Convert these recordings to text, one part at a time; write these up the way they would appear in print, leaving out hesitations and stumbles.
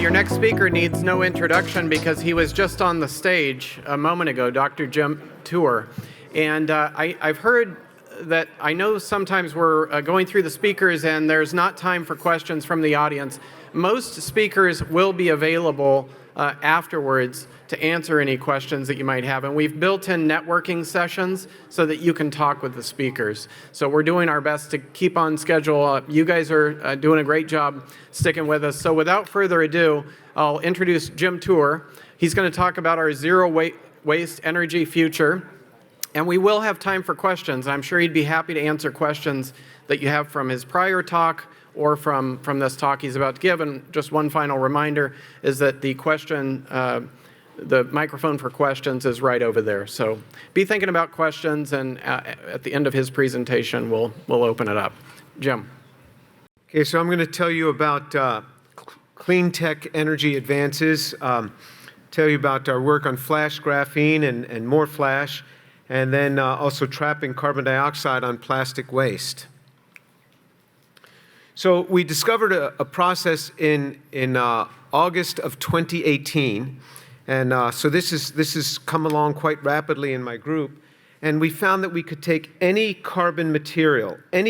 Your next speaker needs no introduction because he was just on the stage a moment ago, Dr. Jim Tour. And I've heard that, I know sometimes we're going through the speakers and there's not time for questions from the audience. Most speakers will be available afterwards to answer any questions that you might have. And we've built in networking sessions so that you can talk with the speakers. So we're doing our best to keep on schedule. You guys are doing a great job sticking with us. So without further ado, I'll introduce Jim Tour. He's going to talk about our zero waste energy future. And we will have time for questions. I'm sure he'd be happy to answer questions that you have from his prior talk or from this talk he's about to give. And just one final reminder is that the microphone for questions is right over there. So be thinking about questions, and at the end of his presentation, we'll open it up. Jim. Okay, so I'm going to tell you about clean tech energy advances, tell you about our work on flash graphene and more flash, and then also trapping carbon dioxide on plastic waste. So we discovered a process in August of 2018. And so this has come along quite rapidly in my group. And we found that we could take any carbon material, and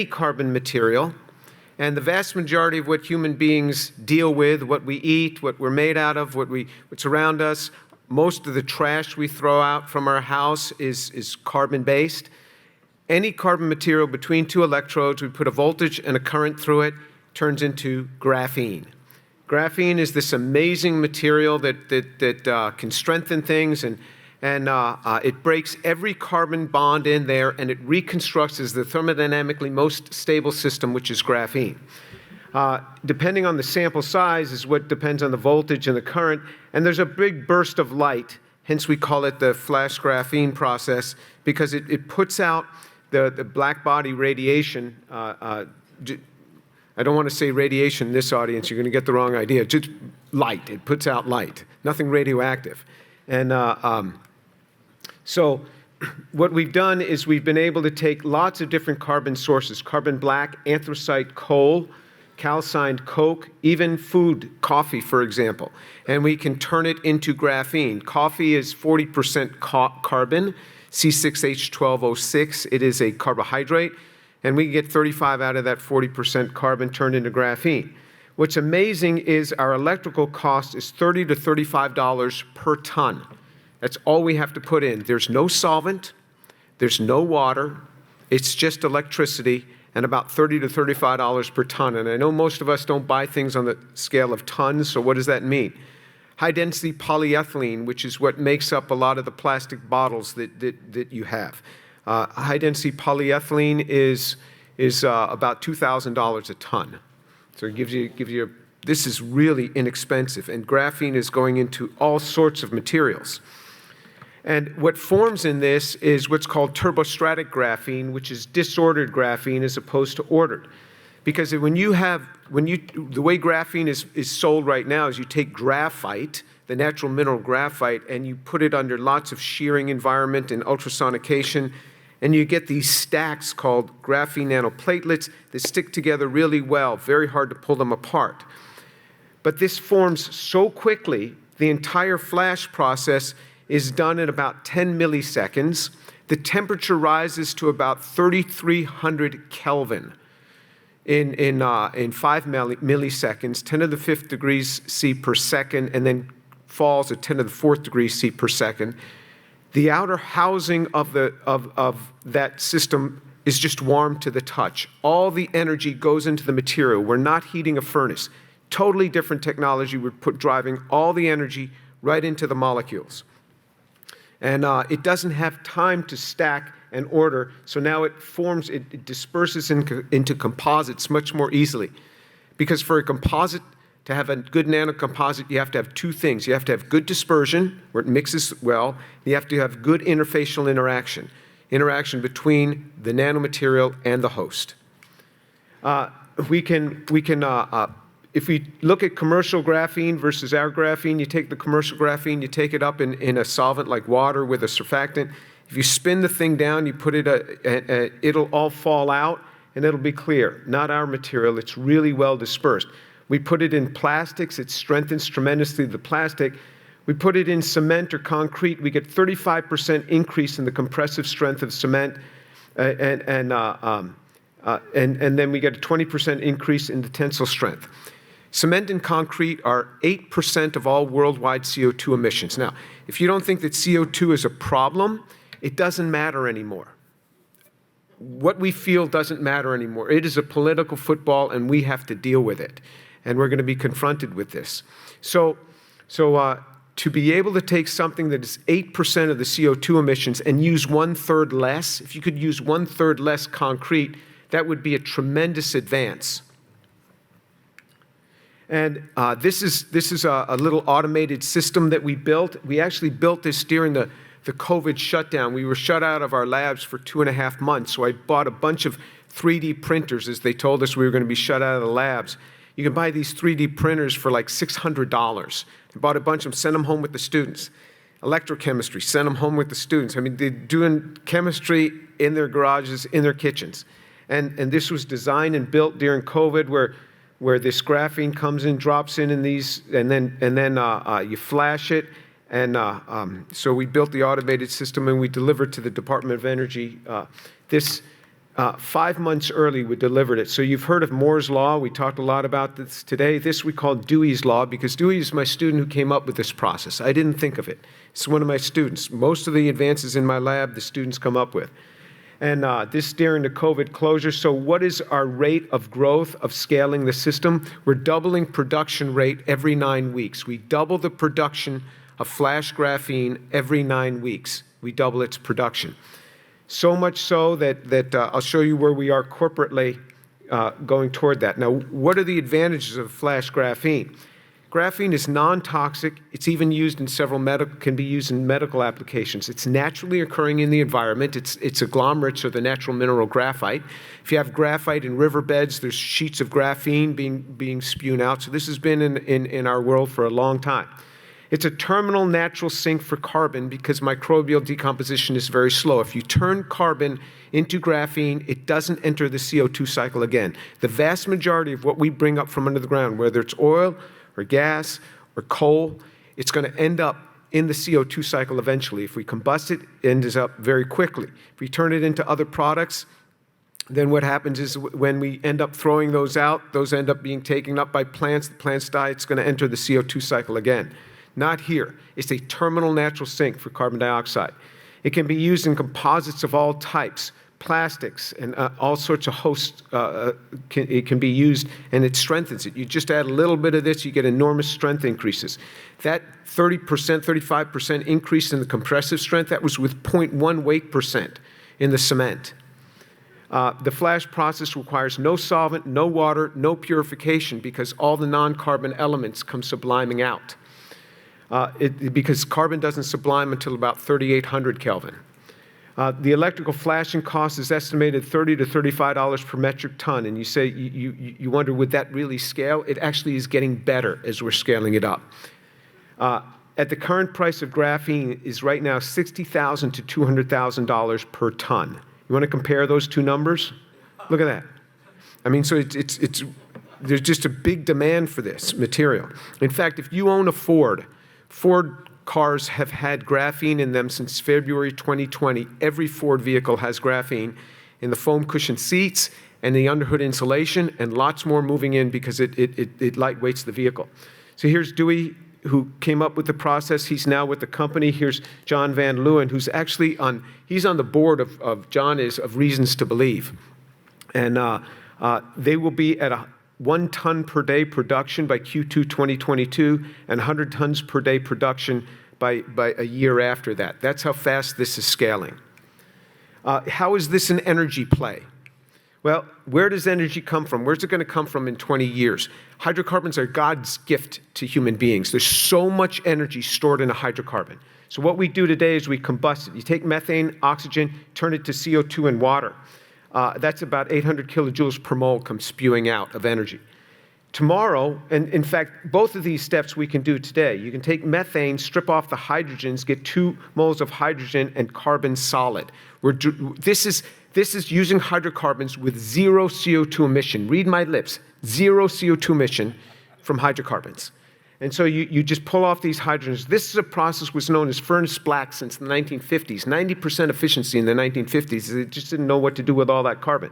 the vast majority of what human beings deal with, what we eat, what we're made out of, what's around us, most of the trash we throw out from our house is carbon-based. Any carbon material between two electrodes, we put a voltage and a current through it, turns into graphene. Graphene is this amazing material that can strengthen things, and it breaks every carbon bond in there, and it reconstructs as the thermodynamically most stable system, which is graphene. Depending on the sample size is what depends on the voltage and the current, and there's a big burst of light, hence we call it the flash graphene process, because it puts out the black body radiation. I don't want to say radiation in this audience, you're going to get the wrong idea. Just light, it puts out light, nothing radioactive. And so what we've done is we've been able to take lots of different carbon sources, carbon black, anthracite coal, calcined coke, even food, coffee, for example, and we can turn it into graphene. Coffee is 40% carbon, C6H12O6. It is a carbohydrate. And we get 35 out of that 40% carbon turned into graphene. What's amazing is our electrical cost is $30 to $35 per ton. That's all we have to put in. There's no solvent, there's no water, it's just electricity, and about $30 to $35 per ton. And I know most of us don't buy things on the scale of tons, so what does that mean? High-density polyethylene, which is what makes up a lot of the plastic bottles that you have. High-density polyethylene is about $2,000 a ton. So it gives you this is really inexpensive, and graphene is going into all sorts of materials. And what forms in this is what's called turbostratic graphene, which is disordered graphene as opposed to ordered. Because the way graphene is sold right now is you take graphite, the natural mineral graphite, and you put it under lots of shearing environment and ultrasonication, and you get these stacks called graphene nanoplatelets that stick together really well, very hard to pull them apart. But this forms so quickly, the entire flash process is done in about 10 milliseconds. The temperature rises to about 3,300 Kelvin in 5 milliseconds, 10 to the 5th degrees C per second, and then falls at 10 to the 4th degree C per second. The outer housing of that system is just warm to the touch. All the energy goes into the material. We're not heating a furnace. Totally different technology. We're driving all the energy right into the molecules. And it doesn't have time to stack and order, so now it disperses into composites much more easily. Because for a composite to have a good nanocomposite, you have to have two things. You have to have good dispersion, where it mixes well. You have to have good interfacial interaction between the nanomaterial and the host. If we look at commercial graphene versus our graphene, you take the commercial graphene, you take it up in a solvent like water with a surfactant. If you spin the thing down, you put it, it'll all fall out and it'll be clear. Not our material, it's really well dispersed. We put it in plastics. It strengthens tremendously the plastic. We put it in cement or concrete. We get 35% increase in the compressive strength of cement, and then we get a 20% increase in the tensile strength. Cement and concrete are 8% of all worldwide CO2 emissions. Now, if you don't think that CO2 is a problem, it doesn't matter anymore. What we feel doesn't matter anymore. It is a political football, and we have to deal with it. And we're going to be confronted with this. So to be able to take something that is 8% of the CO2 emissions and use 1/3 less, if you could use 1/3 less concrete, that would be a tremendous advance. And this is a little automated system that we built. We actually built this during the COVID shutdown. We were shut out of our labs for 2.5 months, so I bought a bunch of 3D printers as they told us we were going to be shut out of the labs. You can buy these 3D printers for like $600. I bought a bunch of them, sent them home with the students. Electrochemistry, sent them home with the students. I mean, they're doing chemistry in their garages, in their kitchens. And this was designed and built during COVID where this graphene comes in, drops in these, and then you flash it. And so we built the automated system, and we delivered to the Department of Energy. 5 months early, we delivered it. So you've heard of Moore's Law. We talked a lot about this today. This we call Dewey's Law, because Dewey is my student who came up with this process. I didn't think of it. It's one of my students. Most of the advances in my lab, the students come up with. And this during the COVID closure. So what is our rate of growth of scaling the system? We're doubling production rate every 9 weeks. We double the production of flash graphene every 9 weeks. We double its production. So much so that I'll show you where we are corporately going toward that. Now, what are the advantages of flash graphene? Graphene is non-toxic. It's even used in can be used in medical applications. It's naturally occurring in the environment. It's agglomerates or the natural mineral graphite. If you have graphite in riverbeds, there's sheets of graphene being spewed out. So this has been in our world for a long time. It's a terminal natural sink for carbon because microbial decomposition is very slow. If you turn carbon into graphene, it doesn't enter the CO2 cycle again. The vast majority of what we bring up from under the ground, whether it's oil or gas or coal, it's going to end up in the CO2 cycle eventually. If we combust it, it ends up very quickly. If we turn it into other products, then what happens is when we end up throwing those out, those end up being taken up by plants. The plants die, it's going to enter the CO2 cycle again. Not here. It's a terminal natural sink for carbon dioxide. It can be used in composites of all types, plastics, and all sorts of hosts. It can be used, and it strengthens it. You just add a little bit of this, you get enormous strength increases. That 30%, 35% increase in the compressive strength, that was with 0.1 weight percent in the cement. The flash process requires no solvent, no water, no purification because all the non-carbon elements come subliming out. Because carbon doesn't sublime until about 3,800 Kelvin. The electrical flashing cost is estimated $30 to $35 per metric ton, and you say you wonder, would that really scale? It actually is getting better as we're scaling it up. At the current price of graphene is right now $60,000 to $200,000 per ton. You want to compare those two numbers? Look at that. I mean, so there's just a big demand for this material. In fact, if you own a Ford cars have had graphene in them since February 2020. Every Ford vehicle has graphene in the foam cushion seats and the underhood insulation, and lots more moving in because it lightweights the vehicle. So here's Dewey, who came up with the process. He's now with the company. Here's John Van Leeuwen, who's actually he's on the board of Reasons to Believe. And they will be at 1 ton per day production by Q2 2022 and 100 tons per day production by a year after that. That's how fast this is scaling. How is this an energy play? Well, where does energy come from? Where's it going to come from in 20 years? Hydrocarbons are God's gift to human beings. There's so much energy stored in a hydrocarbon. So what we do today is we combust it. You take methane, oxygen, turn it to CO2 and water. That's about 800 kilojoules per mole comes spewing out of energy. Tomorrow, and in fact, both of these steps we can do today. You can take methane, strip off the hydrogens, get 2 moles of hydrogen and carbon solid. This is using hydrocarbons with 0 CO2 emission. Read my lips, 0 CO2 emission from hydrocarbons. And so you just pull off these hydrogens. This is a process was known as furnace black since the 1950s. 90% efficiency in the 1950s. They just didn't know what to do with all that carbon.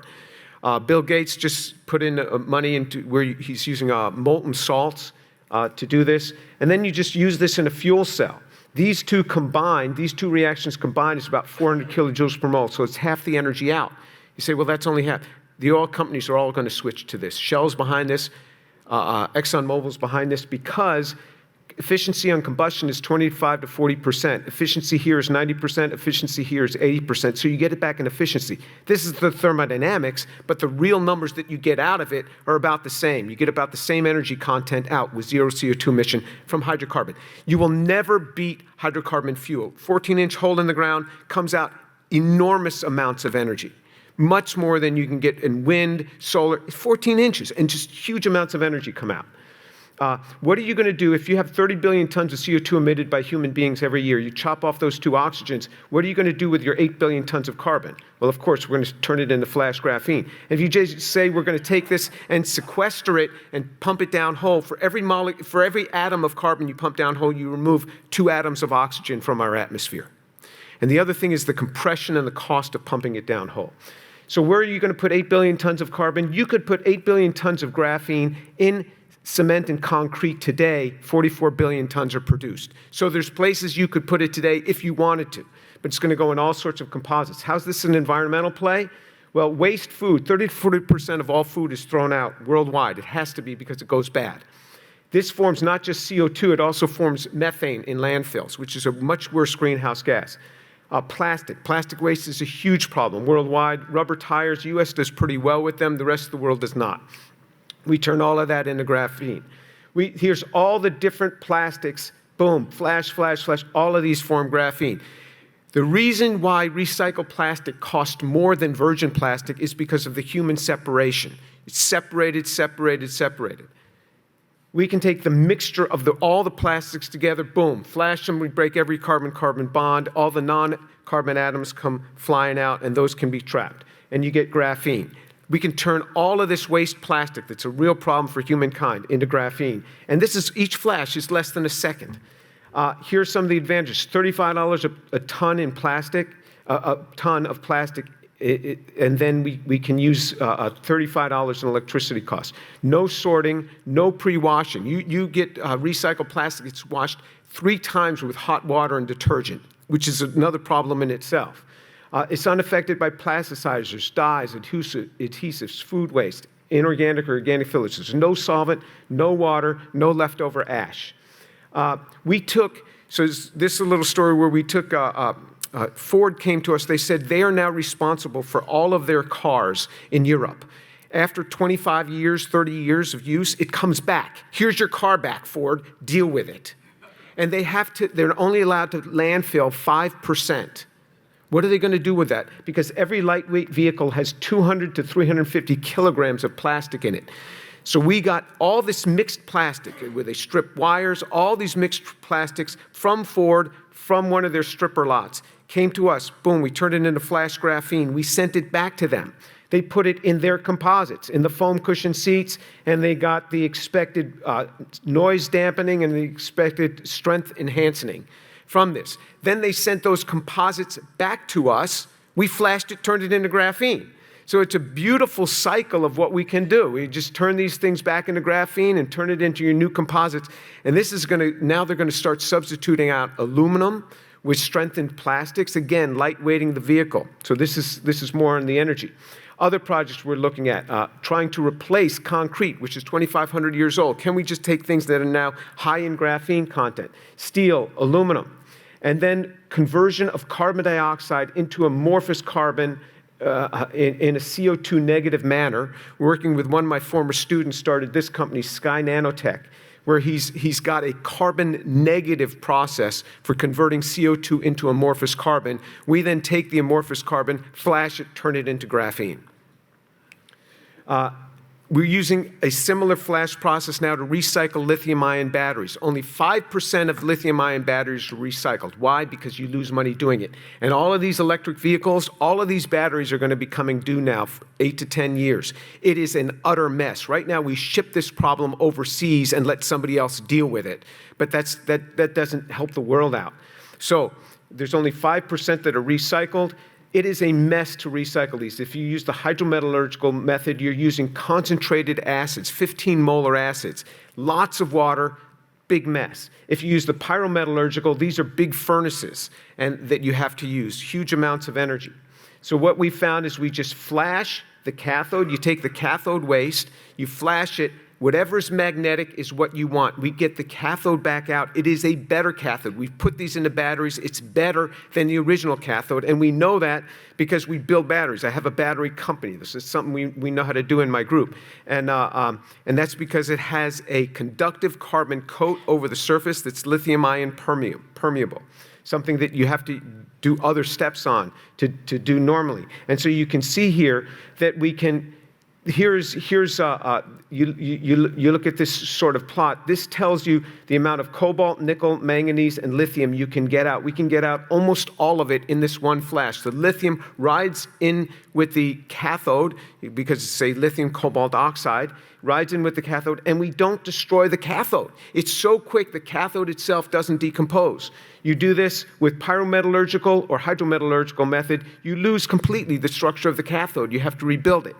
Bill Gates just put in money into where he's using molten salts to do this. And then you just use this in a fuel cell. These two reactions combined is about 400 kilojoules per mole. So it's half the energy out. You say, well, that's only half. The oil companies are all going to switch to this. Shell's behind this. ExxonMobil's behind this because efficiency on combustion is 25 to 40%. Efficiency here is 90%. Efficiency here is 80%. So you get it back in efficiency. This is the thermodynamics, but the real numbers that you get out of it are about the same. You get about the same energy content out with zero CO2 emission from hydrocarbon. You will never beat hydrocarbon fuel. 14-inch hole in the ground comes out enormous amounts of energy. Much more than you can get in wind, solar, 14 inches, and just huge amounts of energy come out. What are you going to do if you have 30 billion tons of CO2 emitted by human beings every year? You chop off those two oxygens. What are you going to do with your 8 billion tons of carbon? Well, of course, we're going to turn it into flash graphene. And if you just say we're going to take this and sequester it and pump it down whole, for every atom of carbon you pump down whole, you remove 2 atoms of oxygen from our atmosphere. And the other thing is the compression and the cost of pumping it down whole. So where are you going to put 8 billion tons of carbon? You could put 8 billion tons of graphene in cement and concrete today. 44 billion tons are produced. So there's places you could put it today if you wanted to, but it's going to go in all sorts of composites. How's this an environmental play? Well, waste food, 30 to 40% of all food is thrown out worldwide. It has to be because it goes bad. This forms not just CO2, it also forms methane in landfills, which is a much worse greenhouse gas. Plastic waste is a huge problem worldwide. Rubber tires, U.S. does pretty well with them. The rest of the world does not. We turn all of that into graphene. Here's all the different plastics. Boom, flash, flash, flash. All of these form graphene. The reason why recycled plastic costs more than virgin plastic is because of the human separation. It's separated, separated, separated. We can take the mixture of all the plastics together, boom, flash them, we break every carbon-carbon bond, all the non-carbon atoms come flying out, and those can be trapped, and you get graphene. We can turn all of this waste plastic that's a real problem for humankind into graphene, and each flash is less than a second. Here's some of the advantages. $35 a ton in plastic, a ton of plastic, and then we can use $35 in electricity costs. No sorting, no pre-washing. You get recycled plastic, it's washed 3 times with hot water and detergent, which is another problem in itself. It's unaffected by plasticizers, dyes, adhesives, food waste, inorganic or organic fillers. There's no solvent, no water, no leftover ash. So this is a little story where we took Ford came to us. They said they are now responsible for all of their cars in Europe. After 25 years, 30 years of use, it comes back. Here's your car back, Ford. Deal with it. And they're only allowed to landfill 5%. What are they going to do with that? Because every lightweight vehicle has 200 to 350 kilograms of plastic in it. So we got all this mixed plastic where they strip wires, all these mixed plastics from Ford, from one of their stripper lots. Came to us, boom, we turned it into flash graphene. We sent it back to them. They put it in their composites, in the foam cushion seats, and they got the expected noise dampening and the expected strength enhancing from this. Then they sent those composites back to us. We flashed it, turned it into graphene. So it's a beautiful cycle of what we can do. We just turn these things back into graphene and turn it into your new composites. And now they're going to start substituting out aluminum with strengthened plastics, again, lightweighting the vehicle. So this is more on the energy. Other projects we're looking at, trying to replace concrete, which is 2,500 years old. Can we just take things that are now high in graphene content? Steel, aluminum, and then conversion of carbon dioxide into amorphous carbon in a CO2 negative manner. Working with one of my former students, started this company, Sky Nanotech, where he's got a carbon negative process for converting CO2 into amorphous carbon. We then take the amorphous carbon, flash it, turn it into graphene. We're using a similar flash process now to recycle lithium-ion batteries. Only 5% of lithium-ion batteries are recycled. Why? Because you lose money doing it. And all of these electric vehicles, all of these batteries are going to be coming due now for 8 to 10 years. It is an utter mess. Right now, we ship this problem overseas and let somebody else deal with it. But that doesn't help the world out. So there's only 5% that are recycled. It is a mess to recycle these. If you use the hydrometallurgical method, you're using concentrated acids, 15 molar acids, lots of water, big mess. If you use the pyrometallurgical, these are big furnaces and that you have to use, huge amounts of energy. So what we found is we just flash the cathode. You take the cathode waste, you flash it. Whatever's magnetic is what you want. We get the cathode back out. It is a better cathode. We've put these into batteries. It's better than the original cathode, and we know that because we build batteries. I have a battery company. This is something we know how to do in my group, and that's because it has a conductive carbon coat over the surface that's lithium-ion permeable, something that you have to do other steps on to do normally. And so you can see here that we can. You look at this sort of plot. This tells you the amount of cobalt, nickel, manganese, and lithium you can get out. We can get out almost all of it in this one flash. The lithium rides in with the cathode, because it's a lithium cobalt oxide, rides in with the cathode, and we don't destroy the cathode. It's so quick, the cathode itself doesn't decompose. You do this with pyrometallurgical or hydrometallurgical method, you lose completely the structure of the cathode. You have to rebuild it.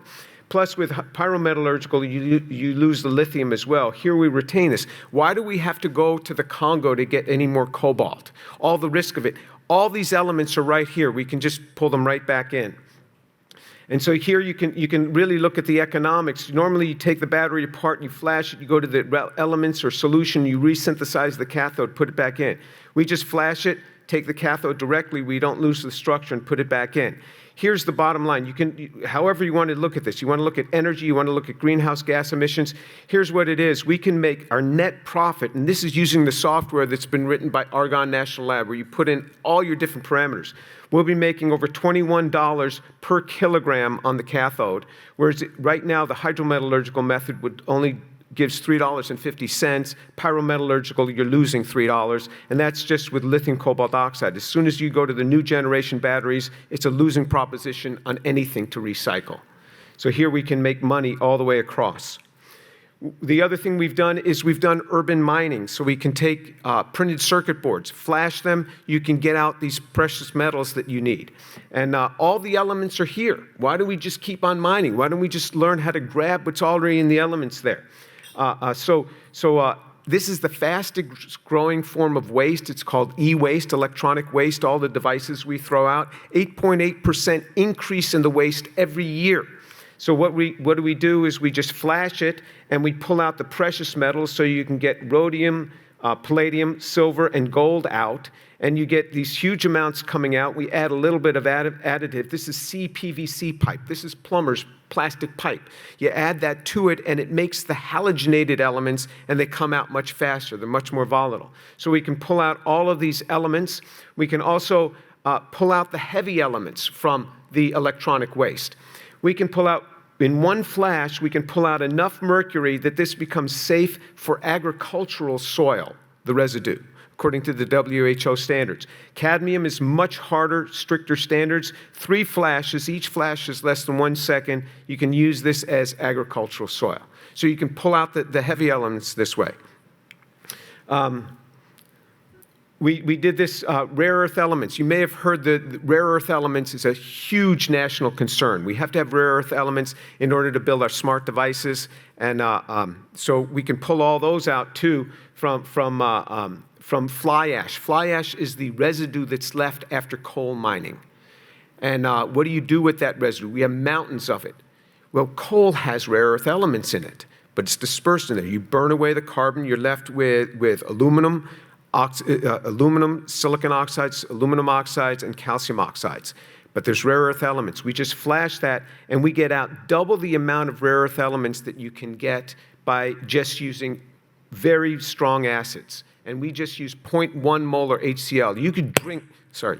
Plus, with pyrometallurgical, you lose the lithium as well. Here we retain this. Why do we have to go to the Congo to get any more cobalt? All the risk of it. All these elements are right here. We can just pull them right back in. And so here you can really look at the economics. Normally, you take the battery apart, you flash it, you go to the elements or solution, you resynthesize the cathode, put it back in. We just flash it, take the cathode directly, we don't lose the structure, and put it back in. Here's the bottom line. However you want to look at this, you want to look at energy, you want to look at greenhouse gas emissions. Here's what it is. We can make our net profit, and this is using the software that's been written by Argonne National Lab, where you put in all your different parameters. We'll be making over $21 per kilogram on the cathode, whereas right now the hydrometallurgical method would only gives $3.50. Pyrometallurgical, you're losing $3, and that's just with lithium cobalt oxide. As soon as you go to the new generation batteries, it's a losing proposition on anything to recycle. So here we can make money all the way across. The other thing we've done is we've done urban mining. So we can take printed circuit boards, flash them, you can get out these precious metals that you need. And all the elements are here. Why do we just keep on mining? Why don't we just learn how to grab what's already in the elements there? This is the fastest growing form of waste. It's called e-waste, electronic waste, all the devices we throw out. 8.8% increase in the waste every year. So what do we do is we just flash it and we pull out the precious metals so you can get rhodium, palladium, silver, and gold out. And you get these huge amounts coming out. We add a little bit of additive. This is CPVC pipe. This is plumber's plastic pipe. You add that to it, and it makes the halogenated elements, and they come out much faster. They're much more volatile. So we can pull out all of these elements. We can also pull out the heavy elements from the electronic waste. We can pull out, in one flash, we can pull out enough mercury that this becomes safe for agricultural soil, the residue, according to the WHO standards. Cadmium is much harder, stricter standards. 3 flashes, each flash is less than 1 second. You can use this as agricultural soil. So you can pull out the heavy elements this way. We did this rare earth elements. You may have heard the rare earth elements is a huge national concern. We have to have rare earth elements in order to build our smart devices. And so we can pull all those out too from fly ash. Fly ash is the residue that's left after coal mining. And what do you do with that residue? We have mountains of it. Well, coal has rare earth elements in it, but it's dispersed in there. You burn away the carbon, you're left with aluminum, silicon oxides, aluminum oxides, and calcium oxides. But there's rare earth elements. We just flash that, and we get out double the amount of rare earth elements that you can get by just using very strong acids. And we just use 0.1 molar HCl. You could drink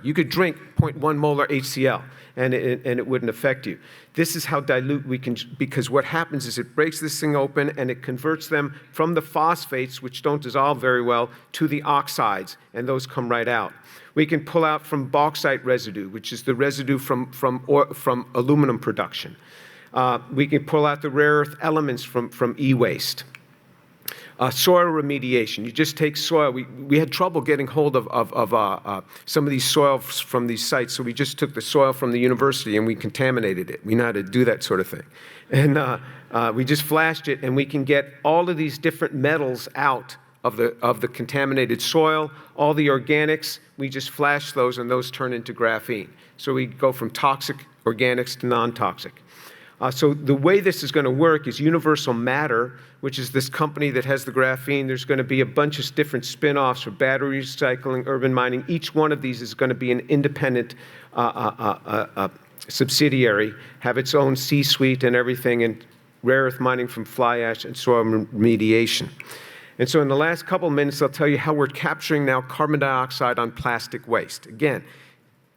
you could drink 0.1 molar HCl and it wouldn't affect you. This is how dilute we can, because what happens is it breaks this thing open and it converts them from the phosphates, which don't dissolve very well, to the oxides, and those come right out. We can pull out from bauxite residue, which is the residue from aluminum production. We can pull out the rare earth elements from e-waste. Soil remediation. You just take soil. We had trouble getting hold of some of these soils from these sites, so we just took the soil from the university and we contaminated it. We know how to do that sort of thing. And we just flashed it, and we can get all of these different metals out of the contaminated soil, all the organics. We just flash those, and those turn into graphene. So we go from toxic organics to non-toxic. So the way this is going to work is Universal Matter, which is this company that has the graphene. There's going to be a bunch of different spin-offs for battery recycling, urban mining. Each one of these is going to be an independent subsidiary, have its own C-suite and everything, and rare earth mining from fly ash and soil remediation. And so in the last couple minutes, I'll tell you how we're capturing now carbon dioxide on plastic waste. Again,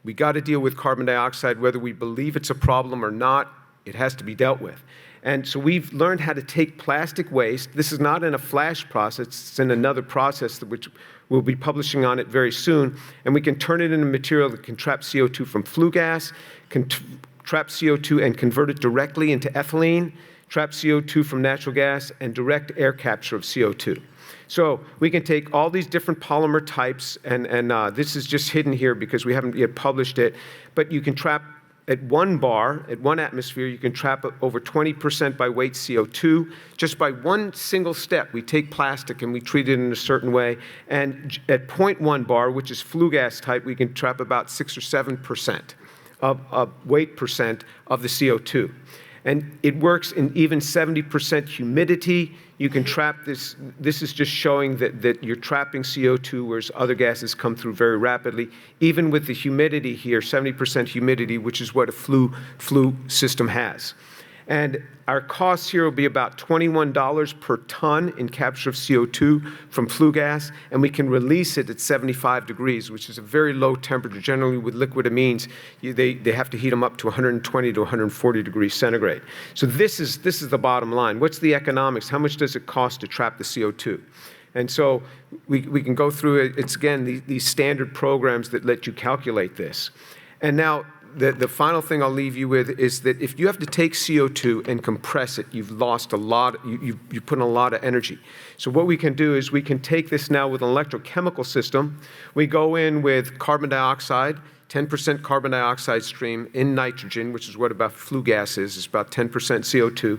we got to deal with carbon dioxide, whether we believe it's a problem or not. It has to be dealt with. And so we've learned how to take plastic waste. This is not in a flash process. It's in another process which we'll be publishing on it very soon. And we can turn it into material that can trap CO2 from flue gas, can trap CO2 and convert it directly into ethylene, trap CO2 from natural gas, and direct air capture of CO2. So we can take all these different polymer types, and this is just hidden here because we haven't yet published it, but you can trap at 1 bar, at 1 atmosphere, you can trap over 20% by weight CO2. Just by one single step, we take plastic and we treat it in a certain way. And at 0.1 bar, which is flue gas type, we can trap about 6 or 7% of weight percent of the CO2. And it works in even 70% humidity. You can trap this. This is just showing that you're trapping CO2, whereas other gases come through very rapidly. Even with the humidity here, 70% humidity, which is what a flue system has. And our costs here will be about $21 per ton in capture of CO2 from flue gas, and we can release it at 75 degrees, which is a very low temperature. Generally, with liquid amines, they have to heat them up to 120 to 140 degrees centigrade. So this is the bottom line. What's the economics? How much does it cost to trap the CO2? And so we can go through it. It's, again, these standard programs that let you calculate this. And now, the final thing I'll leave you with is that if you have to take CO2 and compress it, you've lost a lot, you put in a lot of energy. So what we can do is we can take this now with an electrochemical system. We go in with carbon dioxide, 10% carbon dioxide stream in nitrogen, which is what about flue gas is. It's about 10% CO2.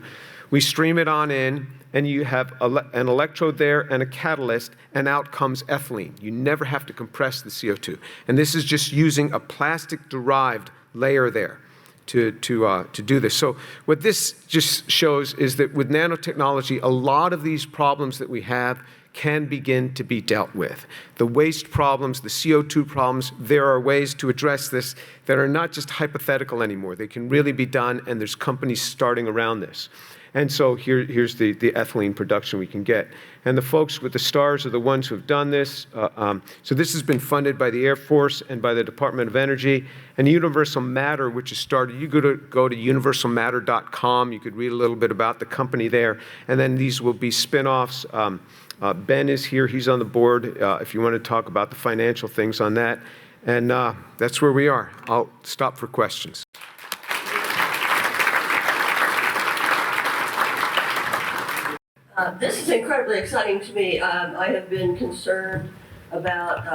We stream it on in, and you have an electrode there and a catalyst, and out comes ethylene. You never have to compress the CO2. And this is just using a plastic-derived layer there to do this. So what this just shows is that with nanotechnology, a lot of these problems that we have can begin to be dealt with. The waste problems, the CO2 problems, there are ways to address this that are not just hypothetical anymore. They can really be done, and there's companies starting around this. And so here's the ethylene production we can get. And the folks with the stars are the ones who have done this. So this has been funded by the Air Force and by the Department of Energy. And Universal Matter, which is started, you go to universalmatter.com. You could read a little bit about the company there. And then these will be spin-offs. Ben is here. He's on the board if you want to talk about the financial things on that. And that's where we are. I'll stop for questions. This is incredibly exciting to me. I have been concerned about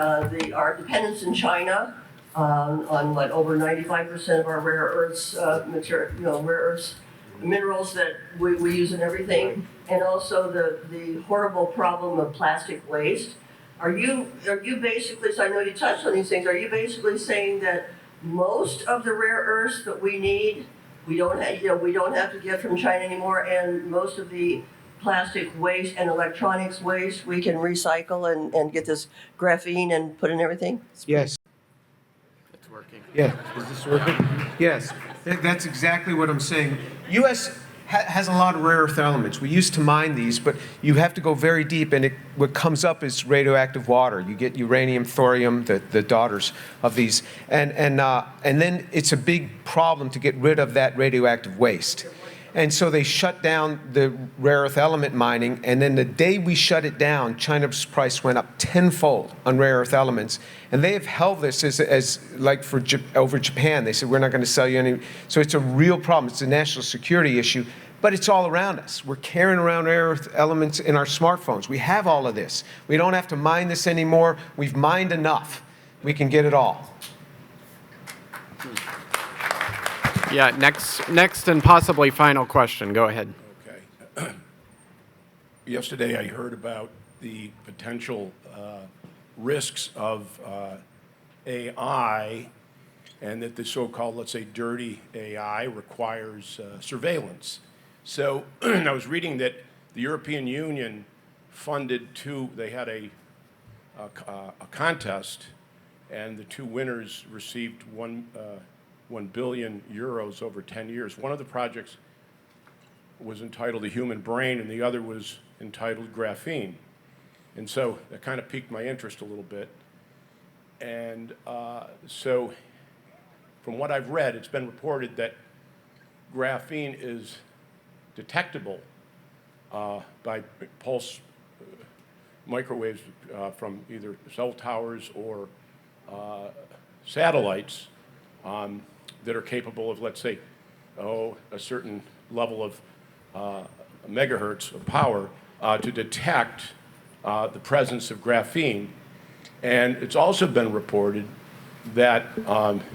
our dependence in China on what, over 95% of our rare earths rare earths minerals that we use in everything, and also the horrible problem of plastic waste. Are you basically, so I know you touched on these things, are you basically saying that most of the rare earths that we need, we don't have to get from China anymore, and most of the plastic waste and electronics waste we can recycle and get this graphene and put in everything? Yes. It's working. Yeah. Is this working? Yes. That's exactly what I'm saying. U.S. has a lot of rare earth elements. We used to mine these, but you have to go very deep, and what comes up is radioactive water. You get uranium, thorium, the daughters of these, and then it's a big problem to get rid of that radioactive waste. And so they shut down the rare earth element mining, and then the day we shut it down, China's price went up tenfold on rare earth elements. And they have held this as like over Japan. They said, we're not going to sell you any. So it's a real problem. It's a national security issue, but it's all around us. We're carrying around rare earth elements in our smartphones. We have all of this. We don't have to mine this anymore. We've mined enough. We can get it all. Yeah, next and possibly final question. Go ahead. Okay. Yesterday I heard about the potential risks of AI, and that the so-called, let's say, dirty AI requires surveillance. So I was reading that the European Union funded they had a contest, and the two winners received 1 billion euros over 10 years. One of the projects was entitled The Human Brain, and the other was entitled Graphene. And so that kind of piqued my interest a little bit. And so from what I've read, it's been reported that graphene is detectable by pulse microwaves from either cell towers or satellites that are capable of, let's say, a certain level of megahertz of power to detect the presence of graphene. And it's also been reported that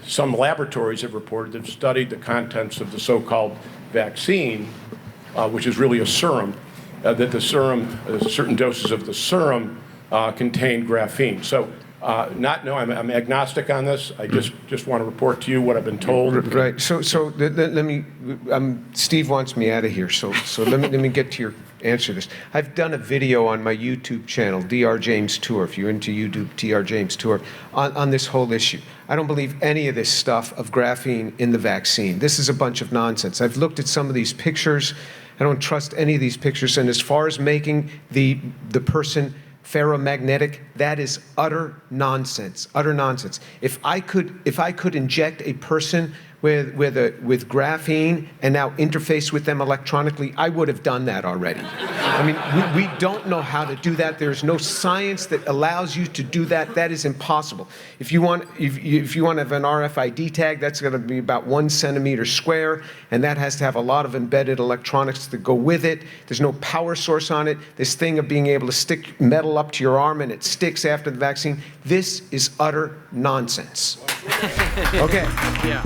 some laboratories have reported they've studied the contents of the so-called vaccine, which is really a serum, that the serum, certain doses of the serum contain graphene. So I'm agnostic on this. I just want to report to you what I've been told. Right. So let me. Steve wants me out of here. So let me get to your answer to this. I've done a video on my YouTube channel, Dr. James Tour. If you're into YouTube, Dr. James Tour, on this whole issue. I don't believe any of this stuff of graphene in the vaccine. This is a bunch of nonsense. I've looked at some of these pictures. I don't trust any of these pictures. And as far as making the person ferromagnetic, that is utter nonsense. Utter nonsense. If I could inject a person with graphene and now interface with them electronically, I would have done that already. I mean, we don't know how to do that. There's no science that allows you to do that. That is impossible. If you want to have an RFID tag, that's going to be about 1 centimeter square, and that has to have a lot of embedded electronics to go with it. There's no power source on it. This thing of being able to stick metal up to your arm and it sticks after the vaccine, this is utter nonsense. Okay. Yeah.